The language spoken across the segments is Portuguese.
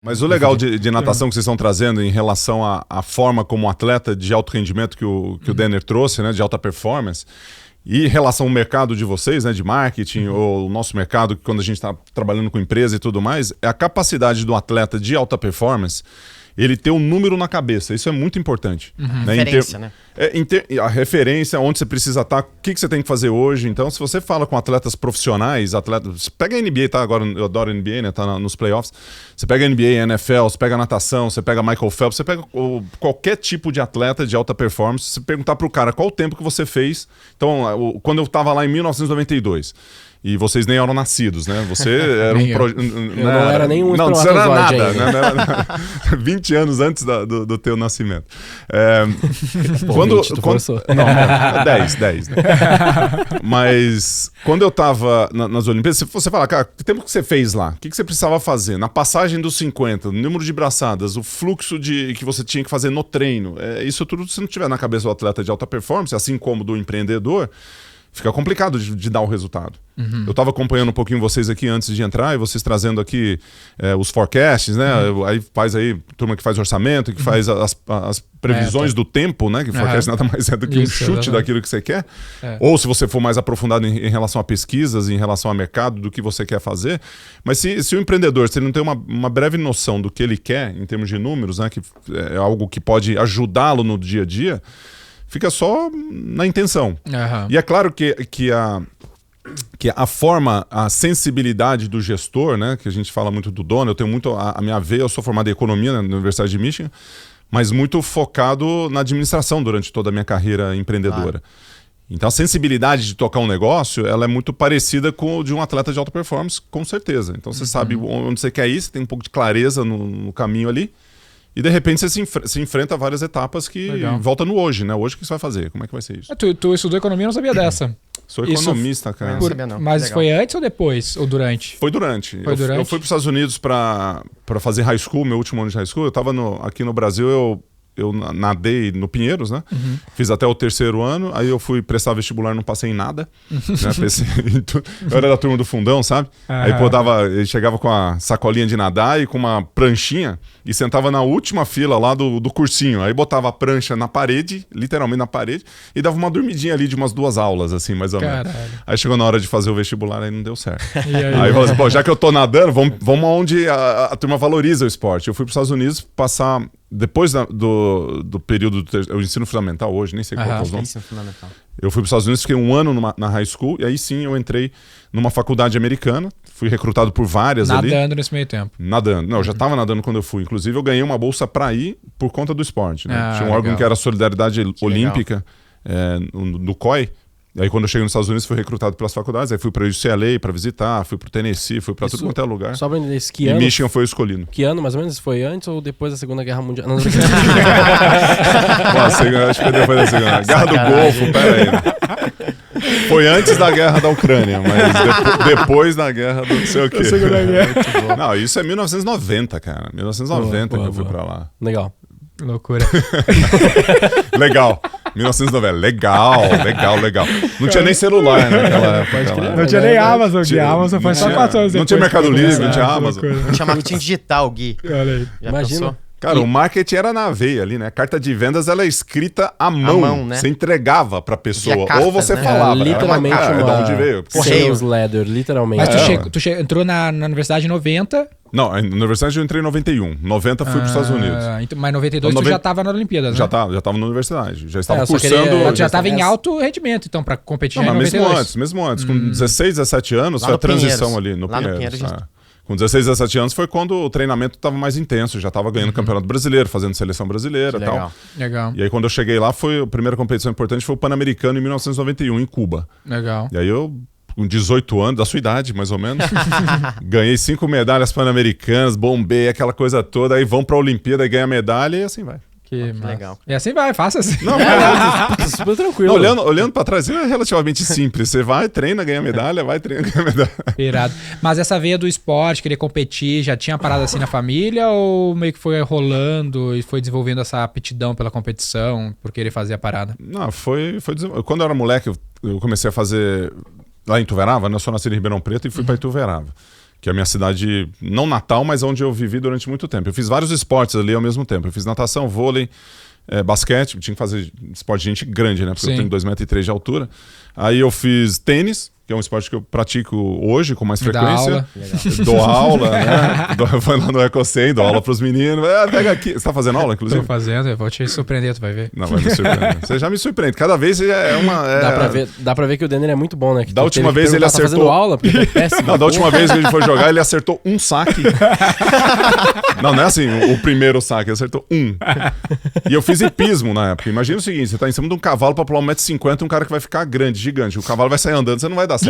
Mas o legal de natação que vocês estão trazendo em relação à forma como atleta de alto rendimento que o Denner trouxe, né, de alta performance, e em relação ao mercado de vocês, né, de marketing, ou o nosso mercado, quando a gente está trabalhando com empresa e tudo mais, é a capacidade do atleta de alta performance ele ter um número na cabeça. Isso é muito importante. Né? Referência, né? A referência, onde você precisa estar, o que você tem que fazer hoje. Então, se você fala com atletas profissionais, pega a NBA, tá? Agora eu adoro a NBA, né? Tá nos playoffs. Você pega a NBA, a NFL, você pega a natação, você pega Michael Phelps, você pega qualquer tipo de atleta de alta performance, você perguntar pro cara qual o tempo que você fez. Então, quando eu tava lá em 1992... E vocês nem eram nascidos, né? Você era um projeto. Não era nenhum Não, você era nada, ainda. né? 20 anos antes do teu nascimento. Pô, quando 20, tu forçou. Não, 10. Né? Mas quando eu tava nas Olimpíadas, você fala, cara, que tempo que você fez lá? O que você precisava fazer? Na passagem dos 50, no número de braçadas, o fluxo que você tinha que fazer no treino. Isso tudo, se não tiver na cabeça do atleta de alta performance, assim como do empreendedor, fica complicado de dar o resultado. Eu estava acompanhando um pouquinho vocês aqui antes de entrar e vocês trazendo aqui os forecasts, né? Aí faz aí, turma que faz orçamento, que faz as previsões do tempo, né? Que forecast nada mais é do que um chute daquilo que você quer. Ou se você for mais aprofundado em relação a pesquisas, em relação a mercado, do que você quer fazer. Mas se o empreendedor, se ele não tem uma breve noção do que ele quer, em termos de números, né? Que é algo que pode ajudá-lo no dia a dia, fica só na intenção. E é claro que a forma, a sensibilidade do gestor, né, que a gente fala muito do dono, eu tenho muito a minha veia, eu sou formado em economia, né, na Universidade de Michigan, mas muito focado na administração durante toda a minha carreira empreendedora. Então a sensibilidade de tocar um negócio, ela é muito parecida com de um atleta de alta performance, com certeza. Então você sabe onde você quer ir, você tem um pouco de clareza no caminho ali. E de repente você se enfrenta a várias etapas que volta no hoje, né? Hoje o que você vai fazer? Como é que vai ser isso? Tu estudou economia, eu não sabia dessa. Sou economista, cara. Não sabia, não. Mas foi antes ou depois? Ou durante? Foi durante. Eu fui para os Estados Unidos para fazer high school, meu último ano de high school. Eu estava aqui no Brasil, eu nadei no Pinheiros, né? Fiz até o 3º ano, aí eu fui prestar vestibular, não passei em nada. Né? Eu era da turma do fundão, sabe? Aí eu chegava com a sacolinha de nadar e com uma pranchinha e sentava na última fila lá do cursinho. Aí botava a prancha na parede, literalmente na parede, e dava uma dormidinha ali de umas 2 aulas, assim, mais ou menos. Aí chegou na hora de fazer o vestibular, aí não deu certo. Aí eu falei assim, pô, já que eu tô nadando, vamos aonde a turma valoriza o esporte. Eu fui para os Estados Unidos passar... Depois do período do ensino fundamental, hoje, nem sei qual é os nomes. Eu fui para os Estados Unidos, fiquei 1 ano na high school, e aí sim eu entrei numa faculdade americana, fui recrutado por várias ali. Nadando nesse meio tempo. Nadando. Não, eu já estava nadando quando eu fui. Inclusive, eu ganhei uma bolsa para ir por conta do esporte. Né? Tinha um órgão que era a Solidariedade Olímpica, do COI. E aí quando eu cheguei nos Estados Unidos fui recrutado pelas faculdades, aí fui para o UCLA para visitar, fui para o Tennessee, fui para tudo quanto é lugar. Só pra entender isso, que e ano? Michigan foi escolhido. Que ano mais ou menos? Foi antes ou depois da Segunda Guerra Mundial? Não, acho que foi depois da Segunda. Guerra do Golfo, pera aí. Foi antes da Guerra da Ucrânia, mas depois da Guerra do não sei o quê. Segunda Guerra. Não, isso é 1990, cara. 1990 que eu fui para lá. Legal. Loucura. Legal. 1990. Legal. Não tinha nem celular naquela época. Não tinha nem Amazon, Gui. A Amazon foi só 4 anos depois. Não tinha Mercado Livre, não tinha Amazon. Não tinha marketing digital, Gui. Olha aí. Imagina. Cara, o marketing era na veia ali, né? A carta de vendas, ela é escrita à mão, né? Você entregava pra pessoa. Cartas, ou você né? falava. Literalmente de onde veio? Sales letter, literalmente. Mas tu entrou na universidade em 90... Não, na universidade eu entrei em 91. 90 fui para os Estados Unidos. Mas em 92 tu já estava na Olimpíada, né? Já estava na universidade. Já estava cursando... Já estava em alto rendimento, então, para competir em 92. Mesmo antes. Com 16, 17 anos, foi a transição ali no Pinheiros. Com 16, 17 anos foi quando o treinamento estava mais intenso. Já estava ganhando Campeonato Brasileiro, fazendo seleção brasileira e tal. Legal. E aí quando eu cheguei lá, a primeira competição importante foi o Pan-Americano em 1991, em Cuba. Legal. E aí eu... Com 18 anos, da sua idade, mais ou menos. Ganhei 5 medalhas pan-americanas, bombei, aquela coisa toda. Aí vão pra Olimpíada e ganham a medalha e assim vai. Que legal. E assim vai, faça assim. Não, super tranquilo. Olhando pra trás, é relativamente simples. Você vai, treina, ganha medalha, vai, treina, ganha medalha. Irado. Mas essa veia do esporte, querer competir, já tinha parado assim na família ou meio que foi rolando e foi desenvolvendo essa aptidão pela competição, por querer fazer a parada? Não, foi quando eu era moleque, eu comecei a fazer... Lá em Ituverava, né? Eu sou nascido em Ribeirão Preto e fui para Ituverava. que é a minha cidade, não natal, mas onde eu vivi durante muito tempo. Eu fiz vários esportes ali ao mesmo tempo. Eu fiz natação, vôlei, basquete, tinha que fazer esporte de gente grande, né? Porque Sim. eu tenho 2,3 m de altura. Aí eu fiz tênis, que é um esporte que eu pratico hoje com mais Dá frequência. aula. Dou aula, né? Vou lá no Ecocem, dou aula pros meninos. Pega aqui. Você tá fazendo aula, inclusive? Tô fazendo, eu vou te surpreender, tu vai ver. Não, vai me surpreender. Você já me surpreende. Cada vez é uma... Dá pra ver que o Denner é muito bom, né? Que Da tu última teve que vez ele perguntar, tá acertou- fazendo aula, porque tu é péssimo. Não, da última vez que ele foi jogar, ele acertou um saque. Não é assim, o primeiro saque, ele acertou um. E eu fiz hipismo na época. Imagina o seguinte, você tá em cima de um cavalo pra pular 1,50 m, um cara que vai ficar grande, gigante. O cavalo vai sair andando, você não vai dar certo.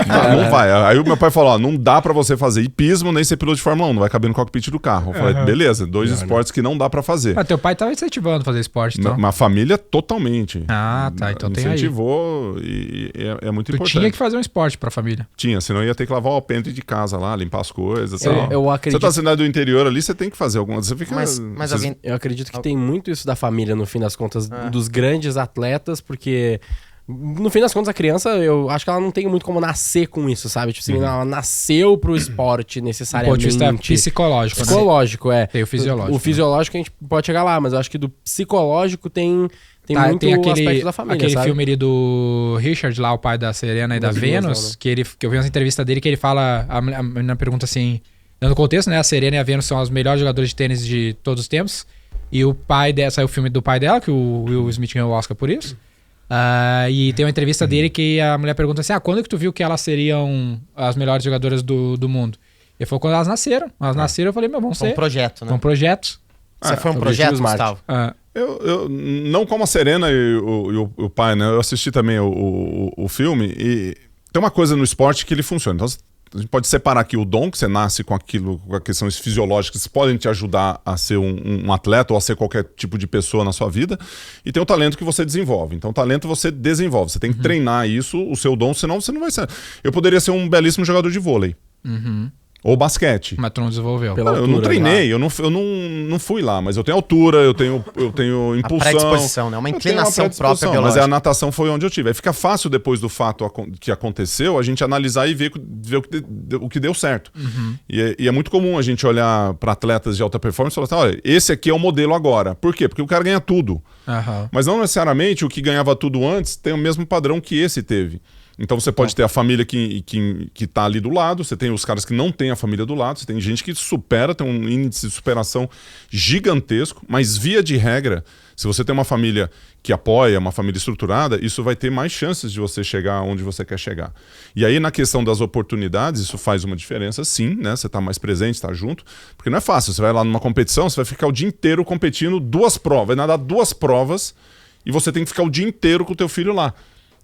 Não vai. Aí o meu pai falou, ó, não dá pra você fazer hipismo nem ser piloto de Fórmula 1, não vai caber no cockpit do carro. Eu falei, beleza, dois esportes que não dá pra fazer. Mas teu pai tava incentivando a fazer esporte, então. Uma família totalmente. Ah, tá, então tem aí. Incentivou e é muito Tu importante. tinha que fazer um esporte pra família. Tinha, senão ia ter que lavar o alpendre de casa lá, limpar as coisas. Eu Você acredito, tá na cidade do interior ali, você tem que fazer algumas. Você fica. Mas vocês- alguém... eu acredito que tem muito isso da família, no fim das contas, dos grandes atletas, porque... No fim das contas, a criança, eu acho que ela não tem muito como nascer com isso, sabe? Tipo assim, ela nasceu pro esporte Do ponto necessariamente. de vista psicológico, né? Psicológico, é. Tem o fisiológico, O fisiológico a gente pode chegar lá, mas eu acho que do psicológico tem Tá, muito tem aspecto da família, aquele sabe? filme ali do Richard, lá, o pai da Serena e da Das duas, Vênus, não, né? que eu vi uma entrevista dele que ele fala, a menina pergunta assim, dando contexto, né? A Serena e a Vênus são os melhores jogadores de tênis de todos os tempos. E o pai dela, saiu o filme do pai dela, que o Will Smith ganhou o Oscar por isso. E tem uma entrevista dele que a mulher pergunta assim: quando que tu viu que elas seriam as melhores jogadoras do mundo? Ele falou quando elas nasceram. Elas nasceram, eu falei, meu, vão Foi um ser. projeto, né? São projetos. Você foi um Objetivo projeto, Smart. Gustavo? Ah, Eu não como a Serena e o pai, né? Eu assisti também o filme e tem uma coisa no esporte que ele funciona. Então a gente pode separar aqui o dom, que você nasce com aquilo, com questões fisiológicas que podem te ajudar a ser um atleta ou a ser qualquer tipo de pessoa na sua vida, e tem o talento que você desenvolve. Então o talento você desenvolve, você tem que treinar isso, o seu dom, senão você não vai ser. Eu poderia ser um belíssimo jogador de vôlei. Ou basquete. mas tu não desenvolveu. Pela Eu não altura, treinei, eu não fui lá, mas eu tenho altura, eu tenho A impulsão. predisposição, né? Uma Eu tenho inclinação própria predisposição, biológica. mas a natação foi onde eu tive. Aí fica fácil, depois do fato que aconteceu, a gente analisar e ver o que deu certo. E é muito comum a gente olhar para atletas de alta performance e falar assim, olha, esse aqui é o modelo agora. Por quê? Porque o cara ganha tudo. Aham. Mas não necessariamente o que ganhava tudo antes tem o mesmo padrão que esse teve. Então você pode ter a família que tá ali do lado, você tem os caras que não têm a família do lado, você tem gente que supera, tem um índice de superação gigantesco, mas via de regra, se você tem uma família que apoia, uma família estruturada, isso vai ter mais chances de você chegar onde você quer chegar. E aí na questão das oportunidades, isso faz uma diferença, sim, né? Você tá mais presente, tá junto, porque não é fácil, você vai lá numa competição, você vai ficar o dia inteiro competindo duas provas, vai nadar duas provas e você tem que ficar o dia inteiro com o teu filho lá.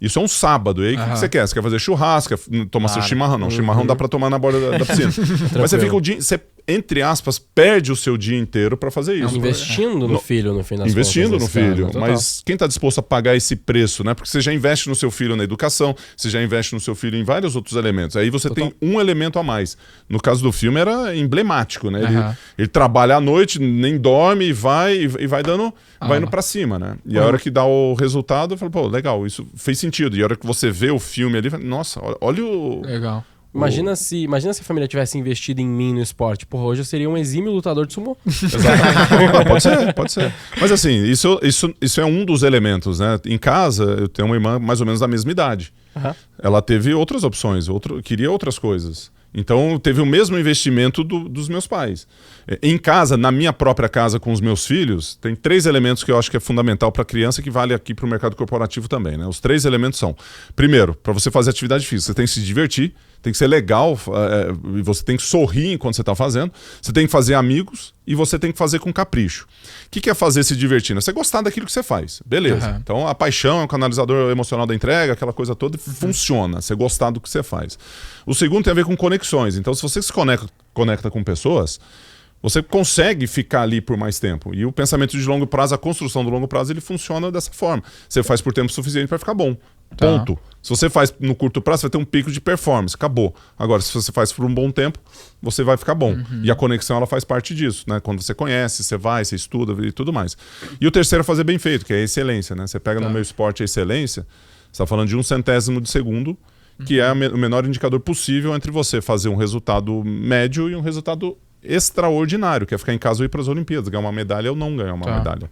Isso é um sábado. E aí, o que você quer? Você quer fazer churrasco, quer tomar seu chimarrão? Não, chimarrão dá pra tomar na borda da piscina. Mas você fica o dia... Você, entre aspas, perde o seu dia inteiro pra fazer isso. Investindo no filho, no fim das Investindo contas, no nesse caso, filho. né? Total. Mas quem está disposto a pagar esse preço, né? Porque você já investe no seu filho na educação, você já investe no seu filho em vários outros elementos. Aí você tem um elemento a mais. No caso do filme era emblemático, né? Ele trabalha à noite, nem dorme e vai dando, vai indo pra cima, né? E a hora que dá o resultado, eu falo, pô, legal, isso fez sentido. E a hora que você vê o filme ali, nossa, olha o... Legal. Imagina se a família tivesse investido em mim no esporte. Porra, hoje eu seria um exímio lutador de sumô. Pode ser. Mas assim, isso é um dos elementos, né? Em casa, eu tenho uma irmã mais ou menos da mesma idade. Ela teve outras opções, queria outras coisas. Então, teve o mesmo investimento dos meus pais. Em casa, na minha própria casa com os meus filhos, tem 3 elementos que eu acho que é fundamental para a criança, que vale aqui para o mercado corporativo também, né? Os 3 elementos são: primeiro, para você fazer atividade física, você tem que se divertir, tem que ser legal, e você tem que sorrir enquanto você está fazendo, você tem que fazer amigos e você tem que fazer com capricho. O que é fazer se divertindo? É você gostar daquilo que você faz. Beleza. Então, a paixão é o canalizador emocional da entrega, aquela coisa toda, funciona. Você gostar do que você faz. O segundo tem a ver com conexões. Então, se você se conecta com pessoas, você consegue ficar ali por mais tempo. E o pensamento de longo prazo, a construção do longo prazo, ele funciona dessa forma. Você faz por tempo suficiente para ficar bom. Ponto. Se você faz no curto prazo, você vai ter um pico de performance. Acabou. Agora, se você faz por um bom tempo, você vai ficar bom. E a conexão, ela faz parte disso, né? Quando você conhece, você vai, você estuda e tudo mais. E o terceiro é fazer bem feito, que é a excelência, né? Você pega no meu esporte a excelência, você está falando de 1/100 de segundo, que é o menor indicador possível entre você fazer um resultado médio e um resultado extraordinário, que é ficar em casa ou ir para as Olimpíadas, ganhar uma medalha ou não ganhar uma medalha.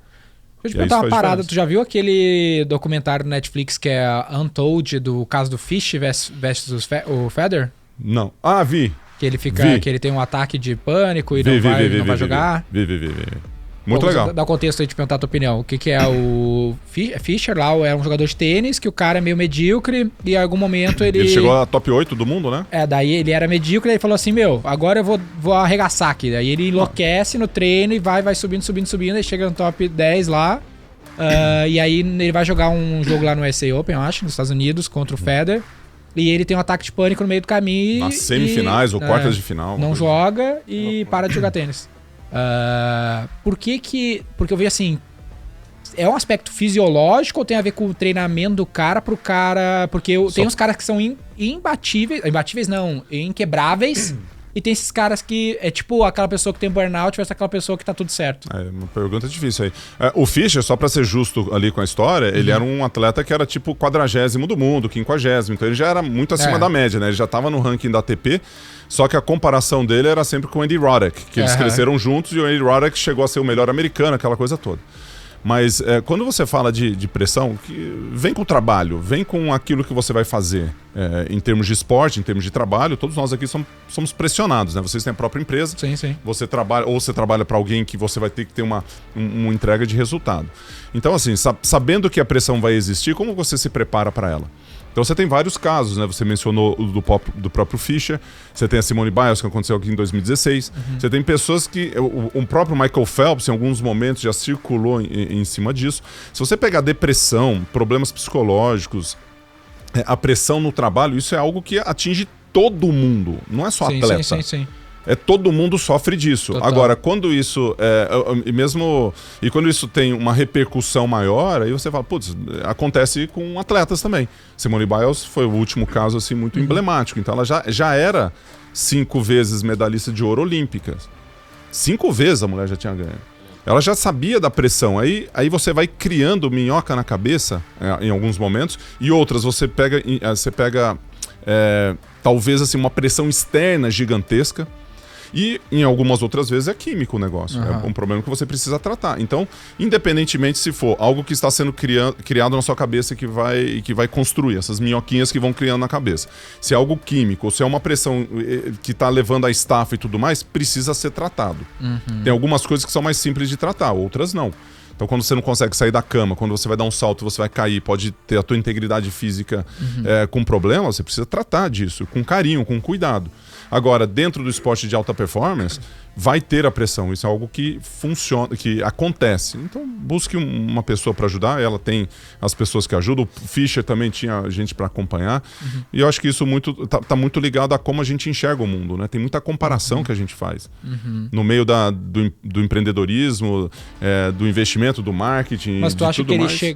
Deixa eu te perguntar uma parada, tu já viu aquele documentário no Netflix que é Untold, do caso do Fish versus o Federer? Não. Ah, vi. Que ele fica, que ele tem um ataque de pânico e não vai jogar. Vi. Muito legal. Dá um contexto aí de perguntar a tua opinião. O que é o Fischer lá? É um jogador de tênis que o cara é meio medíocre e em algum momento ele... Ele chegou a top 8 do mundo, né? Daí ele era medíocre e ele falou assim, agora eu vou arregaçar aqui. Daí ele enlouquece no treino e vai subindo, e chega no top 10 lá. E aí ele vai jogar um jogo lá no USA Open, eu acho, nos Estados Unidos, contra o Federer. E ele tem um ataque de pânico no meio do caminho. Nas semifinais ou quartas de final. Não joga e para de jogar tênis. Porque eu vi assim, é um aspecto fisiológico ou tem a ver com o treinamento do cara pro cara... Porque tem uns caras que são imbatíveis não, inquebráveis, e tem esses caras que é tipo aquela pessoa que tem burnout versus aquela pessoa que tá tudo certo. É uma pergunta difícil aí. O Fischer, só pra ser justo ali com a história, ele era um atleta que era tipo 40º do mundo, 50º, então ele já era muito acima da média, né? Ele já tava no ranking da ATP, só que a comparação dele era sempre com o Andy Roddick, que eles cresceram juntos e o Andy Roddick chegou a ser o melhor americano, aquela coisa toda. Mas quando você fala de pressão, vem com o trabalho, vem com aquilo que você vai fazer. Em termos de esporte, em termos de trabalho, todos nós aqui somos pressionados, né? Vocês têm a própria empresa, sim. Você trabalha para alguém que você vai ter que ter uma entrega de resultado. Então, assim, sabendo que a pressão vai existir, como você se prepara para ela? Então você tem vários casos, né? Você mencionou o do próprio Fischer, você tem a Simone Biles, que aconteceu aqui em 2016. Você tem pessoas que... O próprio Michael Phelps, em alguns momentos, já circulou em cima disso. Se você pegar depressão, problemas psicológicos, a pressão no trabalho, isso é algo que atinge todo mundo, não é só atleta. Sim. Todo mundo sofre disso. Total. Agora, quando isso e quando isso tem uma repercussão maior, aí você fala, putz, acontece com atletas também. Simone Biles foi o último caso assim muito emblemático. Então ela já era 5 vezes medalhista de ouro olímpica. 5 vezes a mulher já tinha ganho. Ela já sabia da pressão. Aí você vai criando minhoca na cabeça em alguns momentos, e outras você pega talvez assim uma pressão externa gigantesca. E em algumas outras vezes é químico o negócio. É um problema que você precisa tratar. Então, independentemente se for algo que está sendo criado na sua cabeça que vai construir essas minhoquinhas que vão criando na cabeça. Se é algo químico, ou se é uma pressão que está levando a estafa e tudo mais, precisa ser tratado. Tem algumas coisas que são mais simples de tratar, outras não. Então, quando você não consegue sair da cama, quando você vai dar um salto, você vai cair, pode ter a tua integridade física com problema, você precisa tratar disso com carinho, com cuidado. Agora, dentro do esporte de alta performance, vai ter a pressão. Isso é algo que funciona, que acontece. Então, busque uma pessoa para ajudar. Ela tem as pessoas que ajudam. O Fischer também tinha gente para acompanhar. E eu acho que isso tá muito ligado a como a gente enxerga o mundo, né? Tem muita comparação que a gente faz. No meio do empreendedorismo, do investimento, do marketing, mas tu acha que